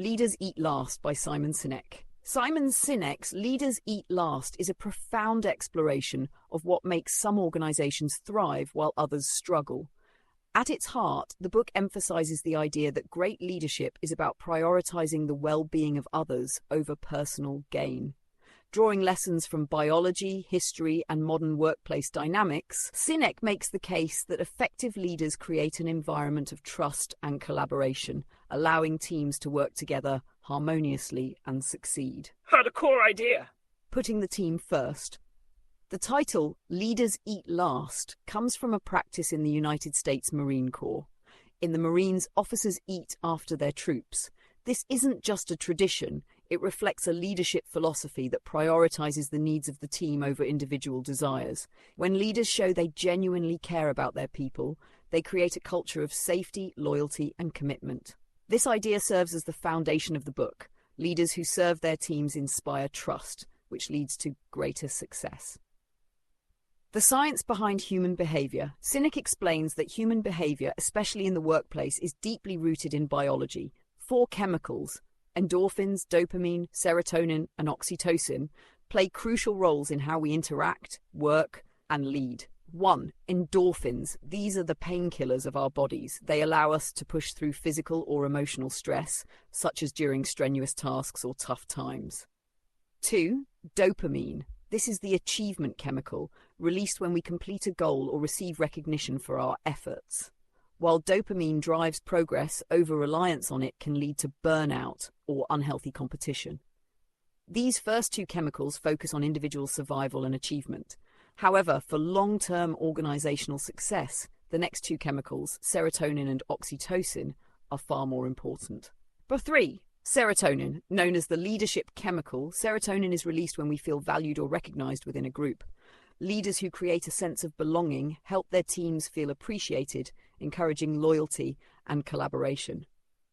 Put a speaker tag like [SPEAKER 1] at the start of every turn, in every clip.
[SPEAKER 1] Leaders Eat Last by Simon Sinek. Simon Sinek's Leaders Eat Last is a profound exploration of what makes some organizations thrive while others struggle. At its heart, the book emphasizes the idea that great leadership is about prioritizing the well-being of others over personal gain. Drawing lessons from biology, history, and modern workplace dynamics, Sinek makes the case that effective leaders create an environment of trust and collaboration, allowing teams to work together harmoniously and succeed.
[SPEAKER 2] Had a core idea.
[SPEAKER 1] Putting the team first. The title, Leaders Eat Last, comes from a practice in the United States Marine Corps. In the Marines, officers eat after their troops. This isn't just a tradition, it reflects a leadership philosophy that prioritizes the needs of the team over individual desires. When leaders show they genuinely care about their people, they create a culture of safety, loyalty, and commitment. This idea serves as the foundation of the book. Leaders who serve their teams inspire trust, which leads to greater success. The science behind human behavior. Sinek explains that human behavior, especially in the workplace, is deeply rooted in biology. 4 chemicals, endorphins, dopamine, serotonin, and oxytocin, play crucial roles in how we interact, work, and lead. 1. Endorphins. These are the painkillers of our bodies. They allow us to push through physical or emotional stress, such as during strenuous tasks or tough times. 2. Dopamine. This is the achievement chemical, released when we complete a goal or receive recognition for our efforts. While dopamine drives progress, over-reliance on it can lead to burnout or unhealthy competition. These first 2 chemicals focus on individual survival and achievement. However, for long-term organizational success, the next 2 chemicals, serotonin and oxytocin, are far more important. But 3. Serotonin. Known as the leadership chemical, serotonin is released when we feel valued or recognized within a group. Leaders who create a sense of belonging help their teams feel appreciated, encouraging loyalty and collaboration.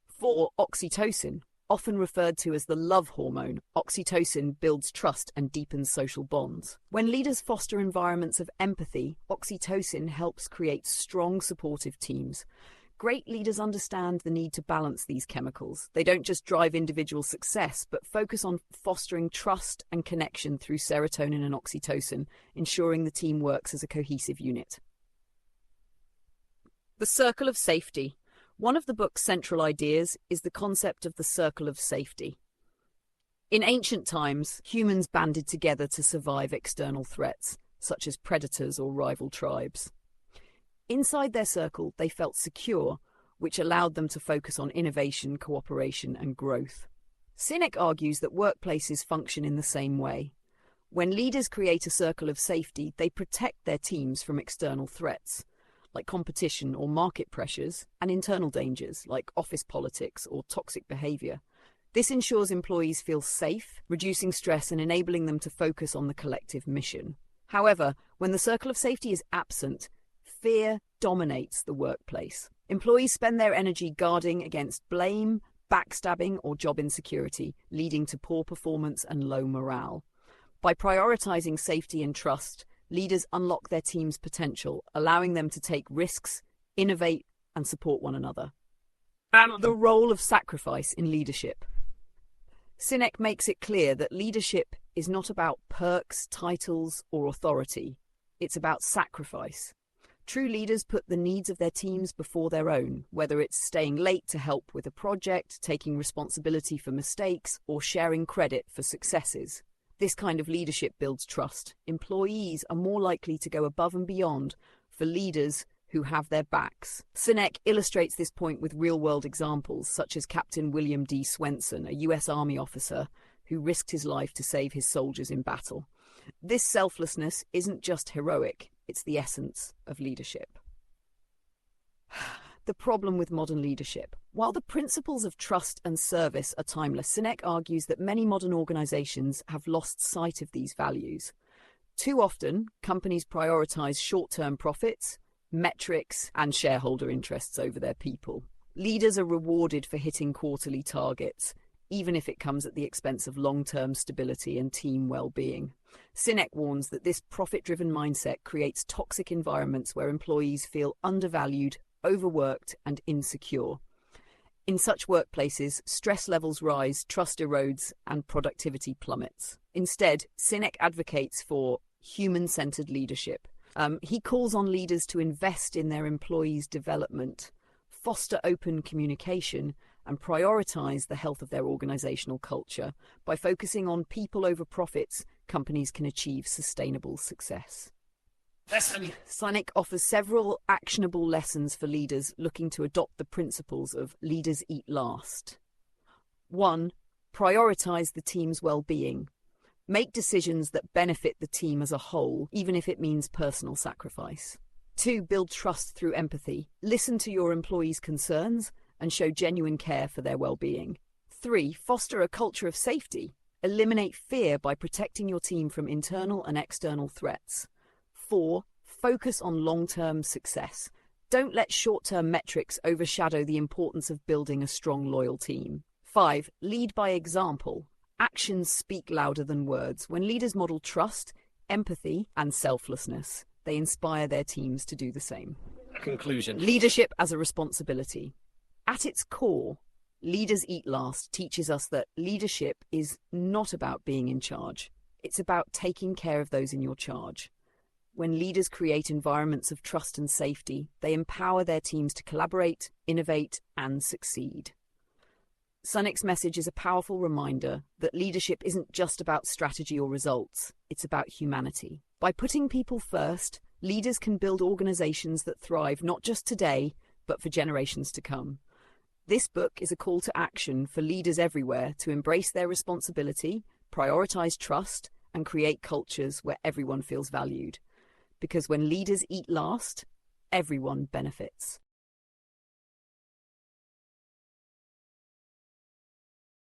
[SPEAKER 1] 4. Oxytocin. Often referred to as the love hormone, oxytocin builds trust and deepens social bonds. When leaders foster environments of empathy, oxytocin helps create strong, supportive teams. Great leaders understand the need to balance these chemicals. They don't just drive individual success, but focus on fostering trust and connection through serotonin and oxytocin, ensuring the team works as a cohesive unit. The circle of safety. One of the book's central ideas is the concept of the circle of safety. In ancient times, humans banded together to survive external threats, such as predators or rival tribes. Inside their circle, they felt secure, which allowed them to focus on innovation, cooperation, and growth. Sinek argues that workplaces function in the same way. When leaders create a circle of safety, they protect their teams from external threats, like competition or market pressures, and internal dangers, like office politics or toxic behavior. This ensures employees feel safe, reducing stress and enabling them to focus on the collective mission. However, when the circle of safety is absent, fear dominates the workplace. Employees spend their energy guarding against blame, backstabbing, or job insecurity, leading to poor performance and low morale. By prioritizing safety and trust, leaders unlock their team's potential, allowing them to take risks, innovate, and support one another. And the role of sacrifice in leadership. Sinek makes it clear that leadership is not about perks, titles, or authority. It's about sacrifice. True leaders put the needs of their teams before their own, whether it's staying late to help with a project, taking responsibility for mistakes, or sharing credit for successes. This kind of leadership builds trust. Employees are more likely to go above and beyond for leaders who have their backs. Sinek illustrates this point with real-world examples, such as Captain William D. Swenson, a U.S. Army officer who risked his life to save his soldiers in battle. This selflessness isn't just heroic, it's the essence of leadership. The problem with modern leadership. While the principles of trust and service are timeless, Sinek argues that many modern organizations have lost sight of these values. Too often, companies prioritize short-term profits, metrics, and shareholder interests over their people. Leaders are rewarded for hitting quarterly targets, even if it comes at the expense of long-term stability and team well-being. Sinek warns that this profit-driven mindset creates toxic environments where employees feel undervalued, overworked, and insecure. In such workplaces, stress levels rise, trust erodes, and productivity plummets. Instead, Sinek advocates for human-centered leadership. He calls on leaders to invest in their employees' development, foster open communication, and prioritize the health of their organizational culture. By focusing on people over profits, companies can achieve sustainable success. Sinek offers several actionable lessons for leaders looking to adopt the principles of leaders eat last. 1. Prioritize the team's well-being. Make decisions that benefit the team as a whole, even if it means personal sacrifice. 2. Build trust through empathy. Listen to your employees' concerns and show genuine care for their well-being. 3. Foster a culture of safety. Eliminate fear by protecting your team from internal and external threats. 4. Focus on long-term success. Don't let short-term metrics overshadow the importance of building a strong, loyal team. 5. Lead by example. Actions speak louder than words. When leaders model trust, empathy, and selflessness, they inspire their teams to do the same.
[SPEAKER 2] Conclusion.
[SPEAKER 1] Leadership as a responsibility. At its core, Leaders Eat Last teaches us that leadership is not about being in charge. It's about taking care of those in your charge. When leaders create environments of trust and safety, they empower their teams to collaborate, innovate, and succeed. Sinek's message is a powerful reminder that leadership isn't just about strategy or results, it's about humanity. By putting people first, leaders can build organizations that thrive not just today, but for generations to come. This book is a call to action for leaders everywhere to embrace their responsibility, prioritize trust, and create cultures where everyone feels valued. Because when leaders eat last, everyone benefits.